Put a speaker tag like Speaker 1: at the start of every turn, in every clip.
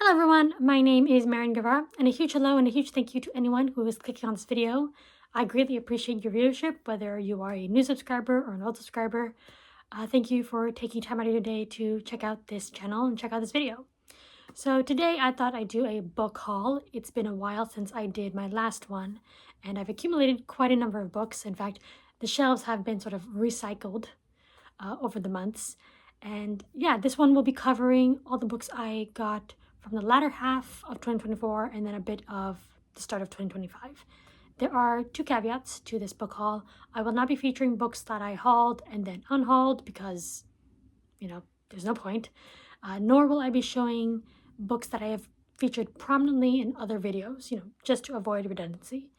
Speaker 1: Hello everyone, my name is Marian Guevara, and a huge hello and a huge thank you to anyone who is clicking on this video. I greatly appreciate your viewership, whether you are a new subscriber or an old subscriber. Thank you for taking time out of your day to check out this channel and check out this video. So today I thought I'd do a book haul. It's been a while since I did my last one, and I've accumulated quite a number of books. In fact, the shelves have been sort of recycled over the months. And yeah, this one will be covering all the books I got from the latter half of 2024 and then a bit of the start of 2025. There are two caveats to this book haul. I will not be featuring books that I hauled and then unhauled because, there's no point. Nor will I be showing books that I have featured prominently in other videos, just to avoid redundancy.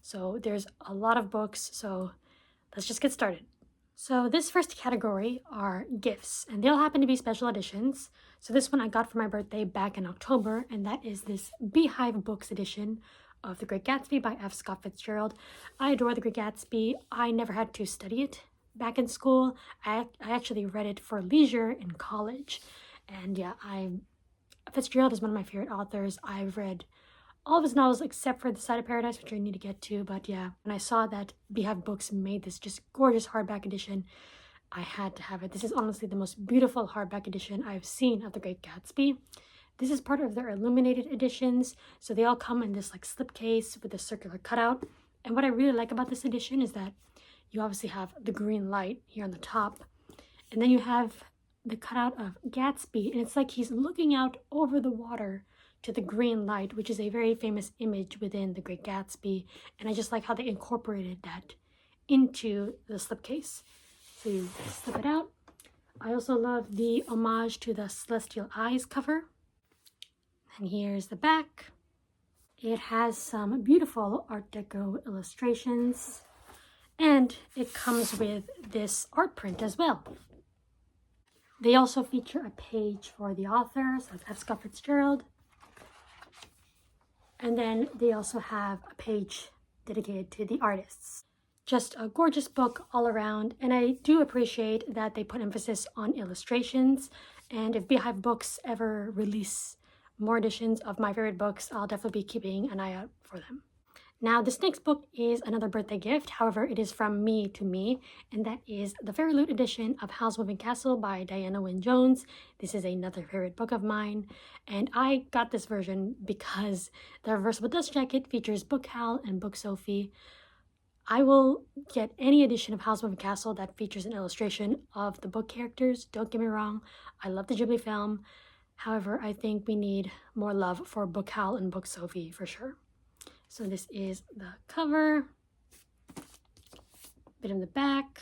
Speaker 1: So there's a lot of books, so let's just get started. So this first category are gifts, and they all happen to be special editions. So this one I got for my birthday back in October, and that is this Beehive Books edition of The Great Gatsby by F. Scott Fitzgerald. I adore The Great Gatsby. I never had to study it back in school. I actually read it for leisure in college. And yeah, Fitzgerald is one of my favorite authors. I've read all of his novels except for The Side of Paradise, which I need to get to. But yeah, when I saw that Beehive Books made this just gorgeous hardback edition, I had to have it. This is honestly the most beautiful hardback edition I've seen of The Great Gatsby. This is part of their illuminated editions, so they all come in this slipcase with a circular cutout. And what I really like about this edition is that you obviously have the green light here on the top, and then you have the cutout of Gatsby, and it's like he's looking out over the water to the green light, which is a very famous image within The Great Gatsby, and I just like how they incorporated that into the slipcase. So you slip it out. I also love the homage to the Celestial Eyes cover. And here's the back. It has some beautiful Art Deco illustrations, and it comes with this art print as well. They also feature a page for the author, so it's F. Scott Fitzgerald. And then they also have a page dedicated to the artists. Just a gorgeous book all around, and I do appreciate that they put emphasis on illustrations. And if Beehive Books ever release more editions of my favorite books, I'll definitely be keeping an eye out for them. Now, this next book is another birthday gift. However, it is from me to me, and that is the Fairy Loot edition of Howl's Moving Castle by Diana Wynne Jones. This is another favorite book of mine, and I got this version because the reversible dust jacket features Book Howl and Book Sophie. I will get any edition of Howl's Moving Castle that features an illustration of the book characters. Don't get me wrong, I love the Ghibli film. However, I think we need more love for Book Howl and Book Sophie for sure. So this is the cover, bit in the back,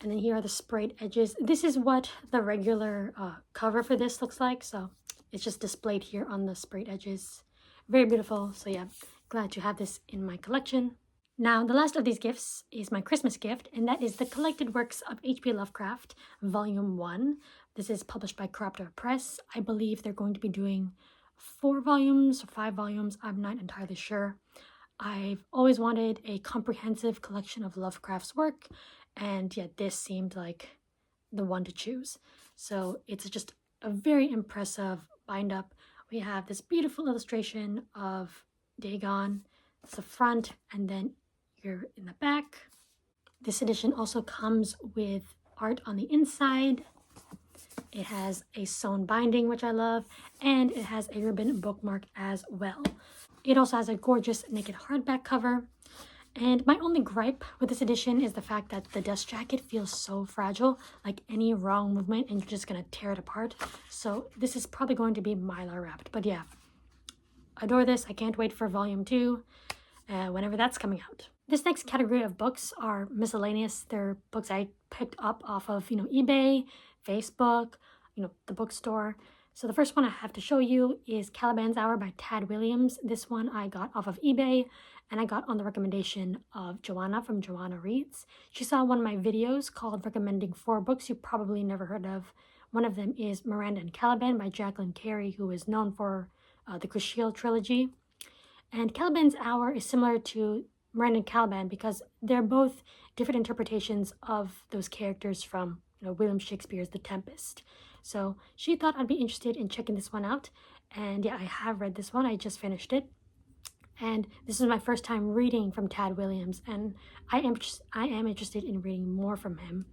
Speaker 1: and then here are the sprayed edges. This is what the regular cover for this looks like, so it's just displayed here on the sprayed edges. Very beautiful, so yeah, glad to have this in my collection. Now, the last of these gifts is my Christmas gift, and that is the Collected Works of H.P. Lovecraft, Volume 1. This is published by Corruptor Press. I believe they're going to be doing 4 volumes or 5 volumes. I'm not entirely sure. I've always wanted a comprehensive collection of Lovecraft's work, and yet this seemed like the one to choose. So it's just a very impressive bind up. We have this beautiful illustration of Dagon. It's the front, and then you're in the back. This edition also comes with art on the inside. It has a sewn binding, which I love, and it has a ribbon bookmark as well. It also has a gorgeous naked hardback cover. And my only gripe with this edition is the fact that the dust jacket feels so fragile, like any wrong movement and you're just going to tear it apart. So this is probably going to be Mylar wrapped. But yeah, adore this. I can't wait for Volume 2, whenever that's coming out. This next category of books are miscellaneous. They're books I picked up off of, eBay, Facebook, the bookstore. So the first one I have to show you is Caliban's Hour by Tad Williams. This one I got off of eBay, and I got on the recommendation of Joanna from Joanna Reads. She saw one of my videos called recommending 4 books you probably never heard of. One of them is Miranda and Caliban by Jacqueline Carey, who is known for the Crucial trilogy. And Caliban's Hour is similar to Miranda and Caliban because they're both different interpretations of those characters from William Shakespeare's The Tempest. So she thought I'd be interested in checking this one out. And yeah, I have read this one. I just finished it. And this is my first time reading from Tad Williams, and I am interested in reading more from him.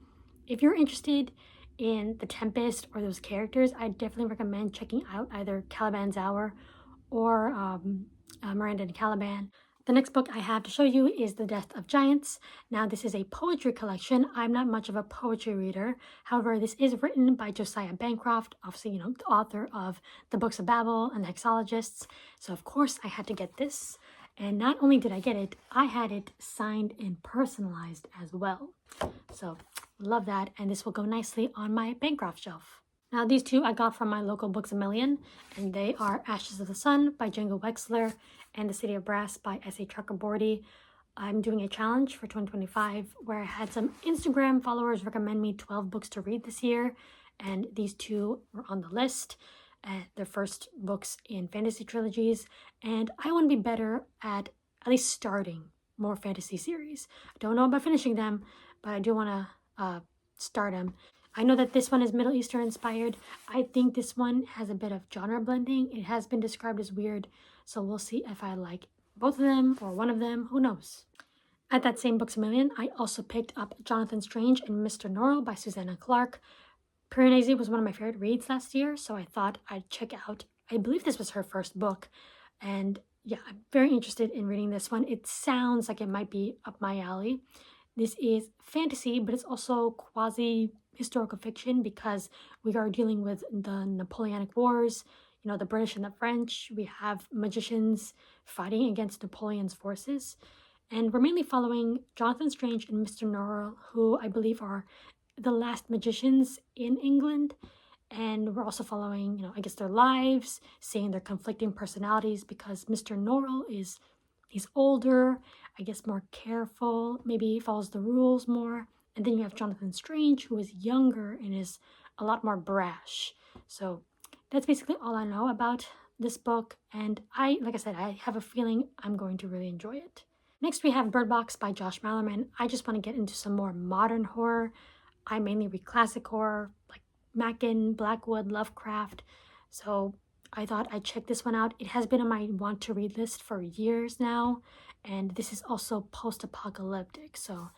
Speaker 1: If you're interested in The Tempest or those characters, I definitely recommend checking out either Caliban's Hour or Miranda and Caliban. The next book I have to show you is The Death of Giants. Now, this is a poetry collection. I'm not much of a poetry reader. However, this is written by Josiah Bancroft, obviously, the author of The Books of Babel and The Hexologists. So, of course, I had to get this. And not only did I get it, I had it signed and personalized as well. So, love that. And this will go nicely on my Bancroft shelf. Now, these two I got from my local Books A Million, and they are Ashes of the Sun by Django Wexler and The City of Brass by S.A. Chakraborty. I'm doing a challenge for 2025 where I had some Instagram followers recommend me 12 books to read this year, and these two were on the list. Their first books in fantasy trilogies, and I want to be better at least starting more fantasy series. I don't know about finishing them, but I do want to start them. I know that this one is Middle Eastern inspired. I think this one has a bit of genre blending. It has been described as weird, so we'll see if I like both of them or one of them. Who knows? At that same Books A Million, I also picked up Jonathan Strange and Mr. Norrell by Susanna Clarke. Piranesi was one of my favorite reads last year, so I thought I'd check out. I believe this was her first book, and yeah, I'm very interested in reading this one. It sounds like it might be up my alley. This is fantasy, but it's also quasi-historical fiction because we are dealing with the Napoleonic Wars, the British and the French. We have magicians fighting against Napoleon's forces, and we're mainly following Jonathan Strange and Mr. Norrell, who I believe are the last magicians in England, and we're also following, I guess, their lives, seeing their conflicting personalities, because Mr. Norrell he's older, I guess more careful, maybe follows the rules more, and then you have Jonathan Strange, who is younger and is a lot more brash. So that's basically all I know about this book, and like I said, I have a feeling I'm going to really enjoy it. Next, we have Bird Box by Josh Malerman. I just want to get into some more modern horror. I mainly read classic horror, like Mackin, Blackwood, Lovecraft. So I thought I'd check this one out. It has been on my want-to-read list for years now, and this is also post-apocalyptic, so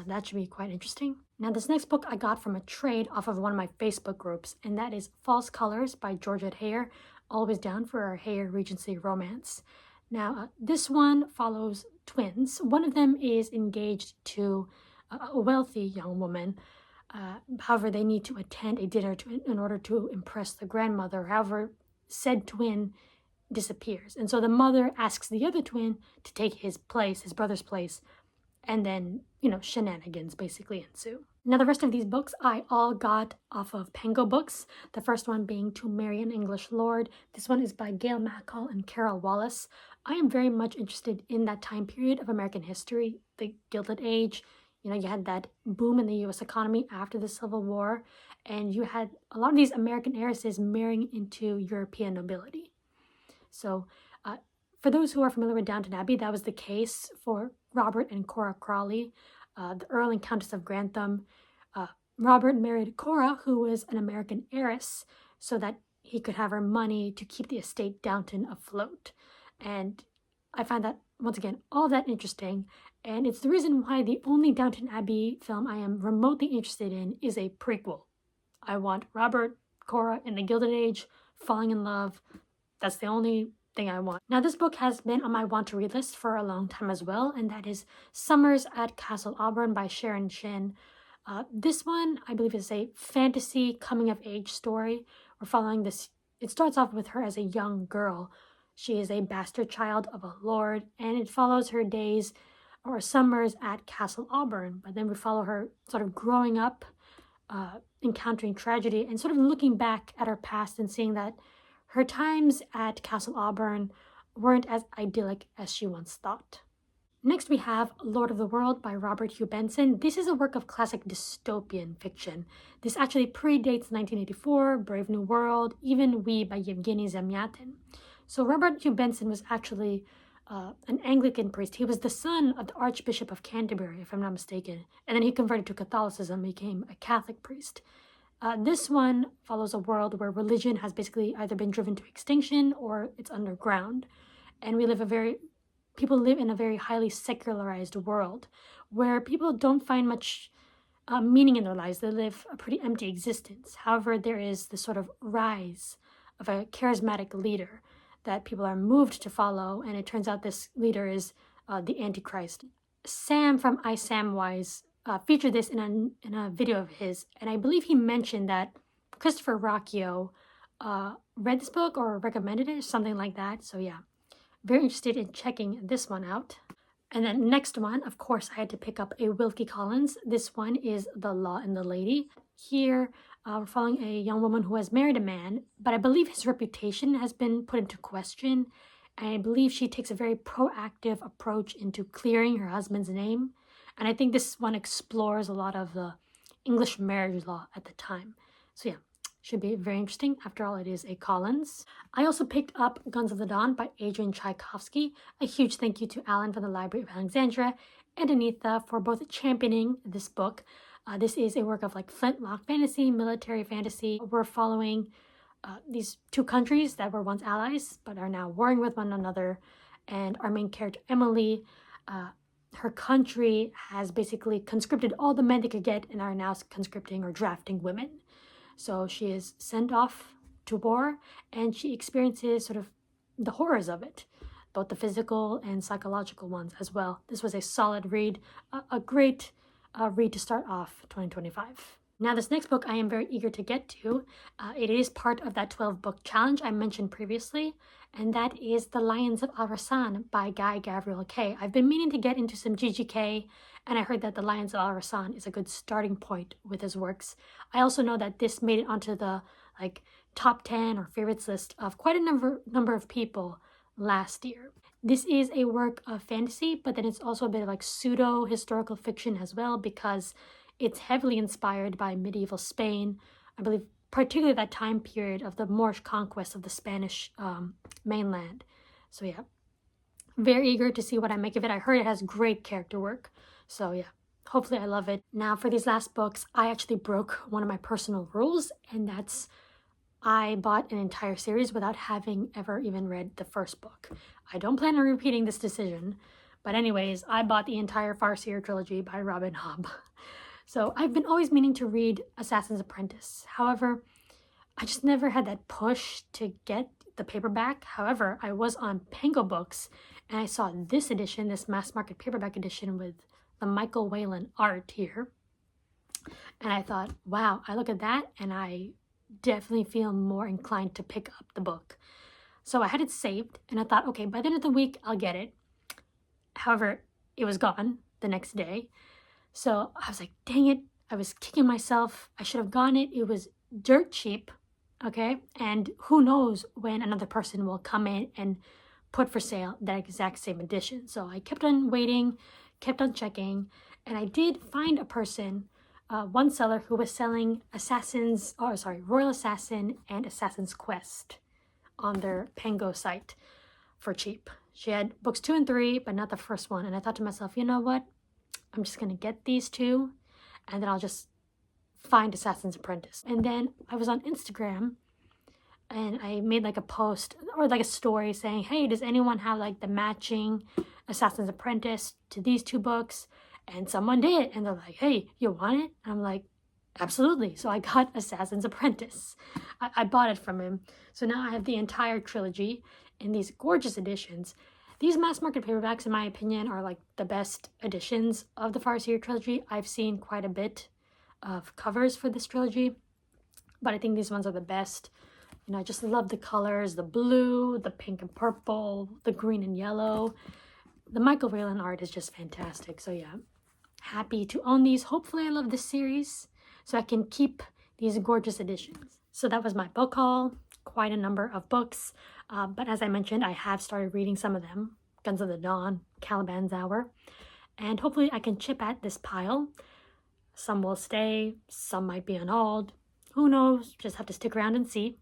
Speaker 1: that should be quite interesting. Now, this next book I got from a trade off of one of my Facebook groups, and that is False Colors by Georgette Heyer, always down for our Heyer Regency romance. Now, this one follows twins. One of them is engaged to a wealthy young woman. However, they need to attend a dinner in order to impress the grandmother. However, said twin disappears. And so the mother asks the other twin to take his brother's place, and then, shenanigans basically ensue. Now, the rest of these books I all got off of Pangobooks, the first one being To Marry an English Lord. This one is by Gail Macall and Carol Wallace. I am very much interested in that time period of American history, the Gilded Age. You had that boom in the U.S. economy after the Civil War, and you had a lot of these American heiresses marrying into European nobility. So for those who are familiar with Downton Abbey, that was the case for Robert and Cora Crawley, the Earl and Countess of Grantham. Robert married Cora, who was an American heiress, so that he could have her money to keep the estate Downton afloat. And I find that, once again, all that interesting. And it's the reason why the only Downton Abbey film I am remotely interested in is a prequel. I want Robert, Cora in the Gilded Age, falling in love. That's the only thing I want. Now, this book has been on my want-to-read list for a long time as well, and that is Summers at Castle Auburn by Sharon Shin. This one, I believe, is a fantasy coming-of-age story. We're following this. It starts off with her as a young girl. She is a bastard child of a lord, and it follows her days or summers at Castle Auburn. But then we follow her sort of growing up, encountering tragedy, and sort of looking back at her past and seeing that her times at Castle Auburn weren't as idyllic as she once thought. Next, we have Lord of the World by Robert Hugh Benson. This is a work of classic dystopian fiction. This actually predates 1984, Brave New World, even We by Yevgeny Zamyatin. So Robert Hugh Benson was actually an Anglican priest. He was the son of the Archbishop of Canterbury, if I'm not mistaken. And then he converted to Catholicism and became a Catholic priest. This one follows a world where religion has basically either been driven to extinction or it's underground. And people live in a very highly secularized world where people don't find much meaning in their lives. They live a pretty empty existence. However, there is this sort of rise of a charismatic leader that people are moved to follow, and it turns out this leader is the Antichrist. Sam from iSamwise featured this in a video of his, and I believe he mentioned that Christopher Rocchio read this book or recommended it, something like that. So yeah, very interested in checking this one out. And then next one, of course, I had to pick up a Wilkie Collins. This one is The Law and the Lady. Here, we're following a young woman who has married a man, but I believe his reputation has been put into question. And I believe she takes a very proactive approach into clearing her husband's name. And I think this one explores a lot of the English marriage law at the time. So yeah, should be very interesting. After all, it is a Collins. I also picked up Guns of the Dawn by Adrian Tchaikovsky. A huge thank you to Alan from the Library of Alexandria and Anita for both championing this book. This is a work of like flintlock fantasy, military fantasy. We're following these two countries that were once allies but are now warring with one another. And our main character, Emily, her country has basically conscripted all the men they could get and are now conscripting or drafting women. So she is sent off to war, and she experiences sort of the horrors of it, both the physical and psychological ones as well. This was a solid read, a great read to start off 2025. Now, this next book I am very eager to get to. It is part of that 12-book challenge I mentioned previously, and that is The Lions of Al-Rassan by Guy Gavriel Kay. I've been meaning to get into some GGK, and I heard that The Lions of Al-Rassan is a good starting point with his works. I also know that this made it onto the top 10 or favorites list of quite a number of people last year. This is a work of fantasy, but then it's also a bit of pseudo-historical fiction as well, because it's heavily inspired by medieval Spain. I believe particularly that time period of the Moorish conquest of the Spanish mainland. So yeah, very eager to see what I make of it. I heard it has great character work. So yeah, hopefully I love it. Now for these last books, I actually broke one of my personal rules, and that's I bought an entire series without having ever even read the first book. I don't plan on repeating this decision, but anyways, I bought the entire Farseer trilogy by Robin Hobb. So I've been always meaning to read Assassin's Apprentice. However, I just never had that push to get the paperback. However, I was on Pangobooks and I saw this edition, this mass market paperback edition with the Michael Whelan art here. And I thought, wow, I look at that and I definitely feel more inclined to pick up the book. So I had it saved and I thought, okay, by the end of the week, I'll get it. However, it was gone the next day. So I was like, dang it, I was kicking myself. I should have gotten it. It was dirt cheap, okay? And who knows when another person will come in and put for sale that exact same edition. So I kept on waiting, kept on checking, and I did find a person, one seller who was selling Royal Assassin and Assassin's Quest on their Pango site for cheap. She had books 2 and 3, but not the first one. And I thought to myself, you know what? I'm just going to get these two, and then I'll just find Assassin's Apprentice. And then I was on Instagram, and I made a post or a story saying, hey, does anyone have the matching Assassin's Apprentice to these two books? And someone did, and they're like, hey, you want it? And I'm like, absolutely. So I got Assassin's Apprentice. I bought it from him. So now I have the entire trilogy in these gorgeous editions. These mass market paperbacks, in my opinion, are the best editions of the Farseer trilogy. I've seen quite a bit of covers for this trilogy, but I think these ones are the best. You know, I just love the colors, the blue, the pink and purple, the green and yellow. The Michael Whelan art is just fantastic. So yeah, happy to own these. Hopefully I love this series so I can keep these gorgeous editions. So that was my book haul. Quite a number of books. But as I mentioned, I have started reading some of them. Guns of the Dawn, Caliban's Hour. And hopefully I can chip at this pile. Some will stay, some might be annulled. Who knows? Just have to stick around and see.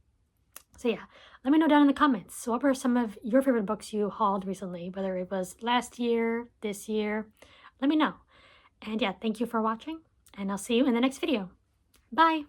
Speaker 1: So yeah, let me know down in the comments. So what were some of your favorite books you hauled recently? Whether it was last year, this year, let me know. And yeah, thank you for watching. And I'll see you in the next video. Bye!